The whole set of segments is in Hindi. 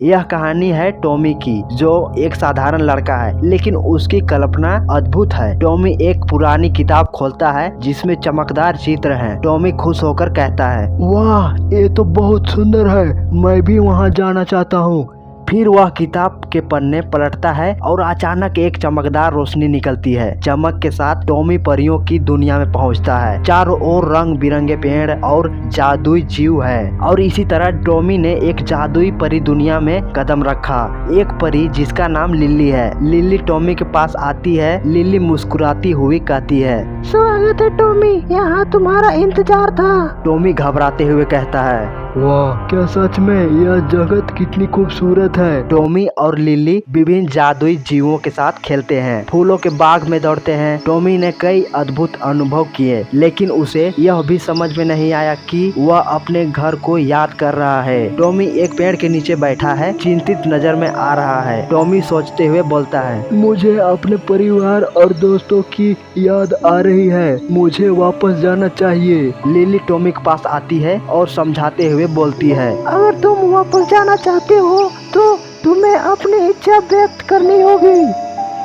यह कहानी है टॉमी की, जो एक साधारण लड़का है लेकिन उसकी कल्पना अद्भुत है। टॉमी एक पुरानी किताब खोलता है जिसमें चमकदार चित्र हैं। टॉमी खुश होकर कहता है, वाह, ये तो बहुत सुंदर है, मैं भी वहाँ जाना चाहता हूँ। फिर वह किताब के पन्ने पलटता है और अचानक एक चमकदार रोशनी निकलती है। चमक के साथ टॉमी परियों की दुनिया में पहुंचता है। चारों ओर रंग बिरंगे पेड़ और जादुई जीव है और इसी तरह टॉमी ने एक जादुई परी दुनिया में कदम रखा। एक परी जिसका नाम लिली है। लिली टॉमी के पास आती है। लिली मुस्कुराती हुई कहती है, स्वागत है टॉमी, यहाँ तुम्हारा इंतजार था। टॉमी घबराते हुए कहता है, वाह, क्या सच में यह जगत कितनी खूबसूरत है। टॉमी और लिली विभिन्न जादुई जीवों के साथ खेलते हैं, फूलों के बाग में दौड़ते हैं। टॉमी ने कई अद्भुत अनुभव किए, लेकिन उसे यह भी समझ में नहीं आया कि वह अपने घर को याद कर रहा है। टॉमी एक पेड़ के नीचे बैठा है, चिंतित नजर में आ रहा है। टॉमी सोचते हुए बोलता है, मुझे अपने परिवार और दोस्तों की याद आ रही है, मुझे वापस जाना चाहिए। लिली टॉमी के पास आती है और समझाते हुए बोलती है, अगर तुम वापस जाना चाहते हो तो तुम्हें अपनी इच्छा व्यक्त करनी होगी।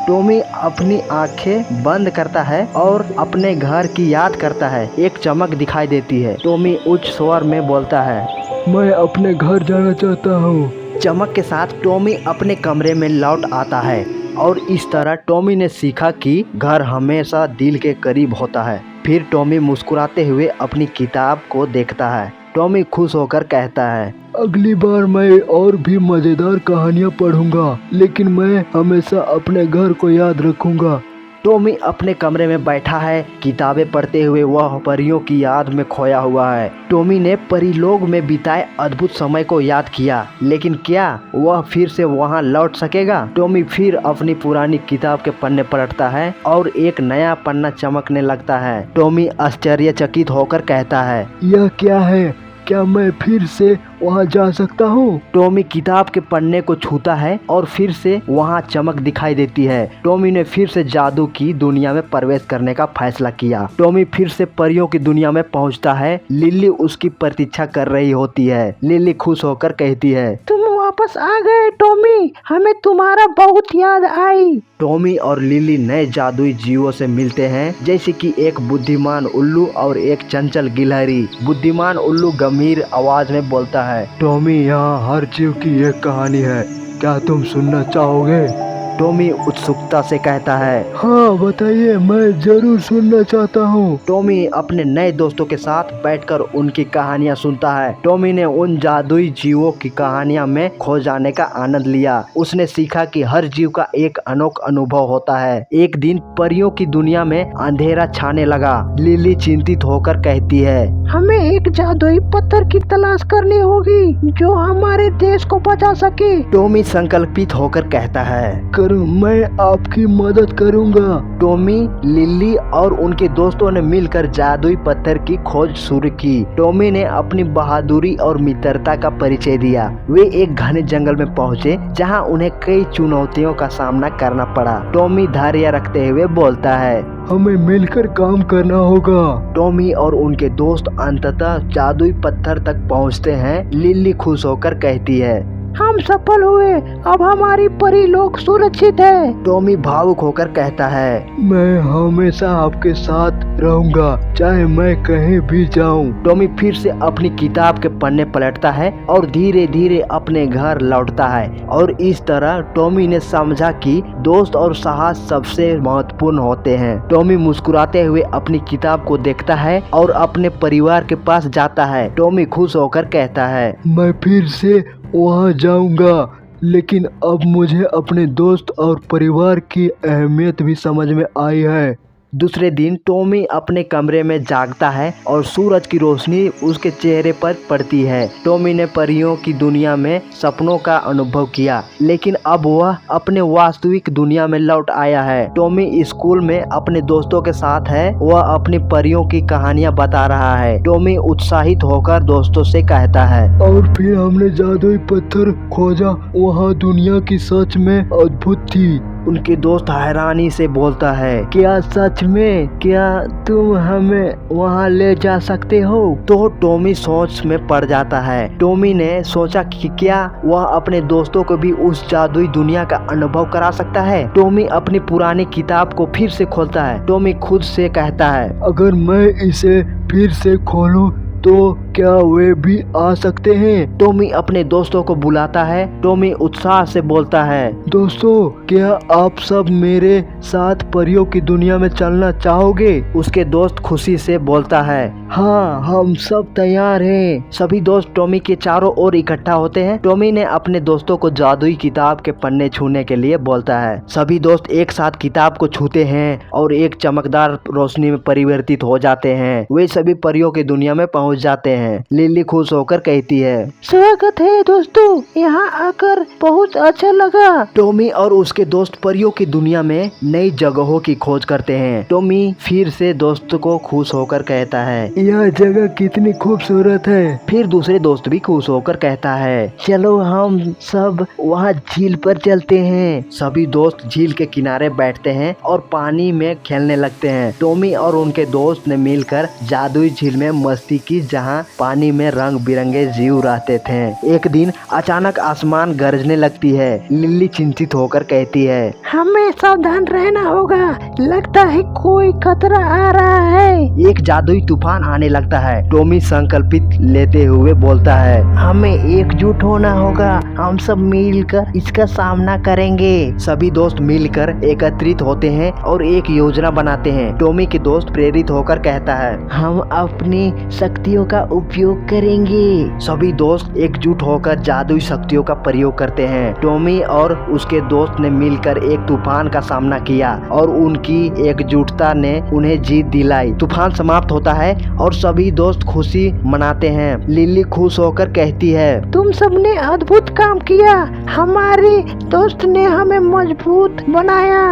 टॉमी अपनी आंखें बंद करता है और अपने घर की याद करता है। एक चमक दिखाई देती है। टॉमी उच्च स्वर में बोलता है, मैं अपने घर जाना चाहता हूँ। चमक के साथ टॉमी अपने कमरे में लौट आता है और इस तरह टॉमी ने सीखा कि घर हमेशा दिल के करीब होता है। फिर टॉमी मुस्कुराते हुए अपनी किताब को देखता है। टॉमी खुश होकर कहता है, अगली बार मैं और भी मजेदार कहानियाँ पढ़ूंगा, लेकिन मैं हमेशा अपने घर को याद रखूंगा। टॉमी अपने कमरे में बैठा है, किताबें पढ़ते हुए वह परियों की याद में खोया हुआ है। टॉमी ने परीलोक में बिताए अद्भुत समय को याद किया, लेकिन क्या वह फिर से वहां लौट सकेगा? टॉमी फिर अपनी पुरानी किताब के पन्ने पलटता है और एक नया पन्ना चमकने लगता है। टॉमी आश्चर्यचकित होकर कहता है, यह क्या है? क्या मैं फिर से वहाँ जा सकता हूँ? टॉमी किताब के पन्ने को छूता है और फिर से वहाँ चमक दिखाई देती है। टॉमी ने फिर से जादू की दुनिया में प्रवेश करने का फैसला किया। टॉमी फिर से परियों की दुनिया में पहुँचता है। लिली उसकी प्रतीक्षा कर रही होती है। लिली खुश होकर कहती है, तुम वापस आ गए टॉमी, हमें तुम्हारा बहुत याद आई। टॉमी और लिली नए जादुई जीवों से मिलते हैं, जैसे कि एक बुद्धिमान उल्लू और एक चंचल गिलहरी। बुद्धिमान उल्लू गंभीर आवाज में बोलता है, टॉमी, यहाँ हर जीव की एक कहानी है, क्या तुम सुनना चाहोगे? टॉमी उत्सुकता से कहता है, हाँ बताइए, मैं जरूर सुनना चाहता हूँ। टॉमी अपने नए दोस्तों के साथ बैठकर उनकी कहानियाँ सुनता है। टॉमी ने उन जादुई जीवों की कहानियाँ में खो जाने का आनंद लिया। उसने सीखा कि हर जीव का एक अनोखा अनुभव होता है। एक दिन परियों की दुनिया में अंधेरा छाने लगा। लिली चिंतित होकर कहती है, हमें एक जादुई पत्थर की तलाश करनी होगी जो हमारे देश को बचा सके। टॉमी संकल्पित होकर कहता है, मैं आपकी मदद करूंगा। टॉमी, लिली और उनके दोस्तों ने मिलकर जादुई पत्थर की खोज शुरू की। टॉमी ने अपनी बहादुरी और मित्रता का परिचय दिया। वे एक घने जंगल में पहुंचे जहां उन्हें कई चुनौतियों का सामना करना पड़ा। टॉमी धैर्य रखते हुए बोलता है, हमें मिलकर काम करना होगा। टॉमी और उनके दोस्त अंततः जादुई पत्थर तक पहुंचते हैं। लिली खुश होकर कहती है, हम सफल हुए, अब हमारी परीलोक सुरक्षित है। टॉमी भावुक होकर कहता है, मैं हमेशा आपके साथ रहूंगा, चाहे मैं कहीं भी जाऊं। टॉमी फिर से अपनी किताब के पन्ने पलटता है और धीरे धीरे अपने घर लौटता है। और इस तरह टॉमी ने समझा कि दोस्त और साहस सबसे महत्वपूर्ण होते हैं। टॉमी मुस्कुराते हुए अपनी किताब को देखता है और अपने परिवार के पास जाता है। टॉमी खुश होकर कहता है, मैं फिर से वहाँ जाऊंगा, लेकिन अब मुझे अपने दोस्त और परिवार की अहमियत भी समझ में आई है। दूसरे दिन टॉमी अपने कमरे में जागता है और सूरज की रोशनी उसके चेहरे पर पड़ती है। टॉमी ने परियों की दुनिया में सपनों का अनुभव किया, लेकिन अब वह अपने वास्तविक दुनिया में लौट आया है। टॉमी स्कूल में अपने दोस्तों के साथ है। वह अपनी परियों की कहानियां बता रहा है। टॉमी उत्साहित होकर दोस्तों से कहता है, और फिर हमने जादुई पत्थर खोजा, वहाँ दुनिया की सच में अद्भुत थी। उनके दोस्त हैरानी से बोलता है, क्या सच में? क्या तुम हमें वहाँ ले जा सकते हो? तो टॉमी सोच में पड़ जाता है। टॉमी ने सोचा कि क्या वह अपने दोस्तों को भी उस जादुई दुनिया का अनुभव करा सकता है। टॉमी अपनी पुरानी किताब को फिर से खोलता है। टॉमी खुद से कहता है, अगर मैं इसे फिर से खोलूं तो क्या वे भी आ सकते हैं? टॉमी अपने दोस्तों को बुलाता है। टॉमी उत्साह से बोलता है, दोस्तों क्या आप सब मेरे साथ परियों की दुनिया में चलना चाहोगे? उसके दोस्त खुशी से बोलता है, हाँ हम सब तैयार हैं। सभी दोस्त टॉमी के चारों ओर इकट्ठा होते हैं। टॉमी ने अपने दोस्तों को जादुई किताब के पन्ने छूने के लिए बोलता है। सभी दोस्त एक साथ किताब को छूते हैं और एक चमकदार रोशनी में परिवर्तित हो जाते हैं। वे सभी परियों की दुनिया में पहुंच जाते हैं। लिली खुश होकर कहती है, स्वागत है दोस्तों, यहाँ आकर बहुत अच्छा लगा। टॉमी और उसके दोस्त परियों की दुनिया में नई जगहों की खोज करते हैं। टॉमी फिर से दोस्त को खुश होकर कहता है, यह जगह कितनी खूबसूरत है। फिर दूसरे दोस्त भी खुश होकर कहता है, चलो हम सब वहाँ झील पर चलते हैं। सभी दोस्त झील के किनारे बैठते हैं और पानी में खेलने लगते हैं। टॉमी और उनके दोस्त ने मिलकर जादुई झील में मस्ती की, जहाँ पानी में रंग बिरंगे जीव रहते थे। एक दिन अचानक आसमान गरजने लगती है। लिली चिंतित होकर कहती है, हमें सावधान रहना होगा, लगता है कोई खतरा आ रहा है। एक जादुई तूफान आने लगता है। टॉमी संकल्पित लेते हुए बोलता है, हमें एकजुट होना होगा, हम सब मिलकर इसका सामना करेंगे। सभी दोस्त मिलकर एकत्रित होते हैं और एक योजना बनाते हैं। टॉमी के दोस्त प्रेरित होकर कहता है, हम अपनी शक्तियों का उपयोग करेंगे। सभी दोस्त एकजुट होकर जादुई शक्तियों का प्रयोग करते हैं। टॉमी और उसके दोस्त ने मिलकर एक तूफान का सामना किया और उनकी एकजुटता ने उन्हें जीत दिलाई। तूफान समाप्त होता है और सभी दोस्त खुशी मनाते हैं। लिली खुश होकर कहती है, तुम सबने अद्भुत काम किया, हमारे दोस्त ने हमें मजबूत बनाया।